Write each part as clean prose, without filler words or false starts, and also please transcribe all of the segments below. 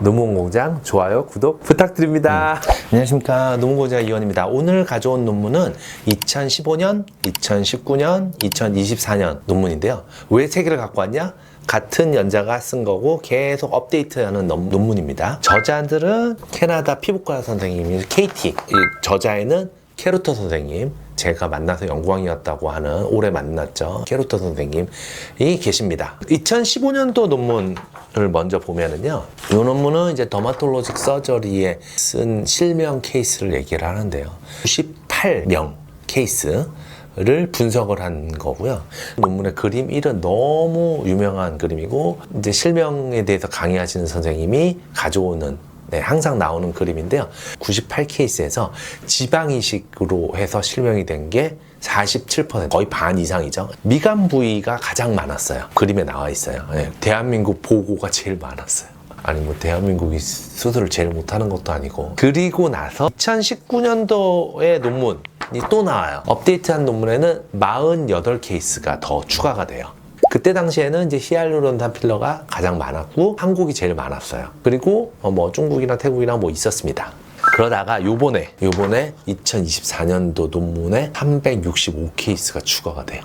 논문공장 좋아요, 구독 부탁드립니다. 안녕하십니까, 논문공장 이원입니다. 오늘 가져온 논문은 2015년, 2019년, 2024년 논문인데요. 왜 세 개를 갖고 왔냐? 같은 연자가 쓴 거고 계속 업데이트하는 논문입니다. 저자들은 캐나다 피부과 선생님이 KT, 이 저자에는 캐루터 선생님, 제가 만나서 연구왕이었다고 하는 올해 만났죠. 캐루터 선생님이 계십니다. 2015년도 논문을 먼저 보면은요. 이 논문은 이제 더마톨로직 서저리에 쓴 실명 케이스를 얘기를 하는데요. 98명 케이스를 분석을 한 거고요. 논문의 그림 1은 너무 유명한 그림이고, 이제 실명에 대해서 강의하시는 선생님이 가져오는 항상 나오는 그림인데요. 98케이스에서 지방이식으로 해서 실명이 된 게 47%, 거의 반 이상이죠. 미간 부위가 가장 많았어요. 그림에 나와 있어요. 대한민국 보고가 제일 많았어요. 아니 뭐 대한민국이 수술을 제일 못하는 것도 아니고. 그리고 나서 2019년도의 논문이 또 나와요. 업데이트한 논문에는 48케이스가 더 추가가 돼요. 그때 당시에는 이제 히알루론산 필러가 가장 많았고 한국이 제일 많았어요. 그리고 뭐 중국이나 태국이나 뭐 있었습니다. 그러다가 요번에 2024년도 논문에 365케이스가 추가가 돼요.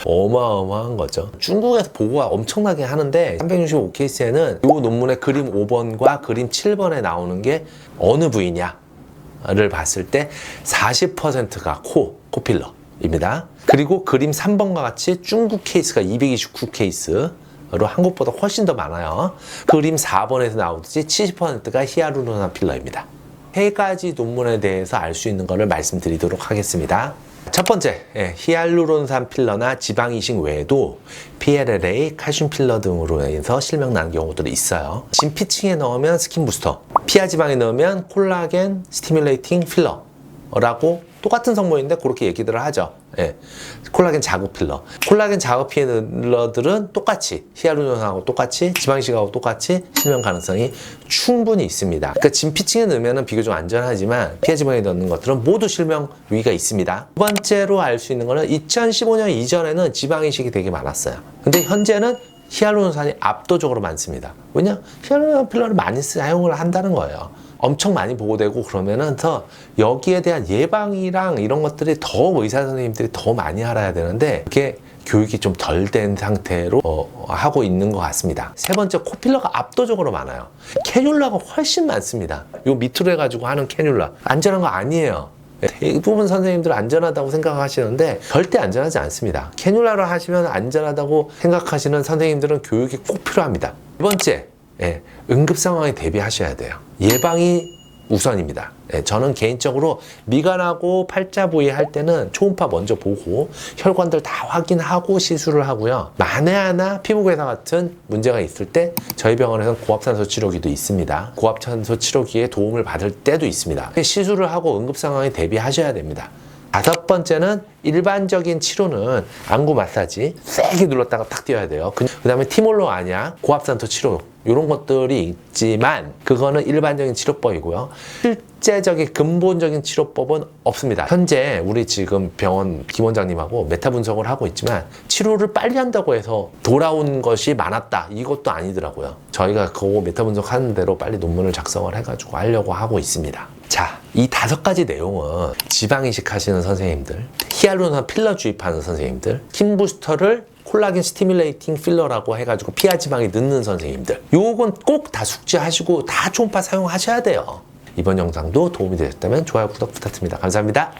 어마어마한 거죠. 중국에서 보고가 엄청나게 하는데 365케이스에는 이 논문의 그림 5번과 그림 7번에 나오는 게 어느 부위냐를 봤을 때 40%가 코필러 입니다. 그리고 그림 3번과 같이 중국 케이스가 229케이스로 한국보다 훨씬 더 많아요. 그림 4번에서 나오듯이 70%가 히알루론산 필러입니다. 세 가지 논문에 대해서 알 수 있는 것을 말씀드리도록 하겠습니다. 첫 번째, 히알루론산 필러나 지방이식 외에도 PLLA, 칼슘 필러 등으로 인해서 실명 나는 경우들이 있어요. 진피층에 넣으면 스킨 부스터, 피하지방에 넣으면 콜라겐 스티뮬레이팅 필러라고 똑같은 성분인데 그렇게 얘기들을 하죠. 콜라겐 자극 필러. 콜라겐 자극 필러들은 똑같이 히알루론산하고 똑같이 지방이식하고 똑같이 실명 가능성이 충분히 있습니다. 그러니까 진피층에 넣으면 비교적 안전하지만 피하지방에 넣는 것들은 모두 실명 위기가 있습니다. 두 번째로 알 수 있는 거는 2015년 이전에는 지방이식이 되게 많았어요. 근데 현재는 히알루론산이 압도적으로 많습니다. 왜냐? 히알루론산 필러를 많이 사용을 한다는 거예요. 엄청 많이 보고되고 그러면은 더 여기에 대한 예방이랑 이런 것들이 더 의사 선생님들이 더 많이 알아야 되는데 그게 교육이 좀 덜 된 상태로 하고 있는 것 같습니다. 세 번째, 코필러가 압도적으로 많아요. 캐뉼라가 훨씬 많습니다. 요 밑으로 해가지고 하는 캐뉼라 안전한 거 아니에요. 대부분 선생님들은 안전하다고 생각하시는데 절대 안전하지 않습니다. 캐뉼라로 하시면 안전하다고 생각하시는 선생님들은 교육이 꼭 필요합니다. 두 번째, 응급 상황에 대비하셔야 돼요. 예방이 우선입니다. 저는 개인적으로 미간하고 팔자 부위 할 때는 초음파 먼저 보고 혈관들 다 확인하고 시술을 하고요. 만에 하나 피부괴사 같은 문제가 있을 때 저희 병원에서는 고압산소 치료기도 있습니다. 고압산소 치료기에 도움을 받을 때도 있습니다. 시술을 하고 응급 상황에 대비하셔야 됩니다. 다섯 번째는 일반적인 치료는 안구 마사지 세게 눌렀다가 탁 띄어야 돼요. 그 다음에 티몰로 안약, 고압산소 치료 이런 것들이 있지만 그거는 일반적인 치료법이고요. 실제적인 근본적인 치료법은 없습니다. 현재 우리 지금 병원 김원장님하고 메타 분석을 하고 있지만 치료를 빨리 한다고 해서 돌아온 것이 많았다 이것도 아니더라고요. 저희가 그거 메타 분석하는 대로 빨리 논문을 작성을 해가지고 하려고 하고 있습니다. 자, 이 5가지 내용은 지방이식 하시는 선생님들, 히알루론산 필러 주입하는 선생님들, 스킨 부스터를 콜라겐 스티뮬레이팅 필러라고 해가지고 피하지방에 넣는 선생님들, 요건 꼭 다 숙지하시고 다 초음파 사용하셔야 돼요. 이번 영상도 도움이 되셨다면 좋아요, 구독 부탁드립니다. 감사합니다.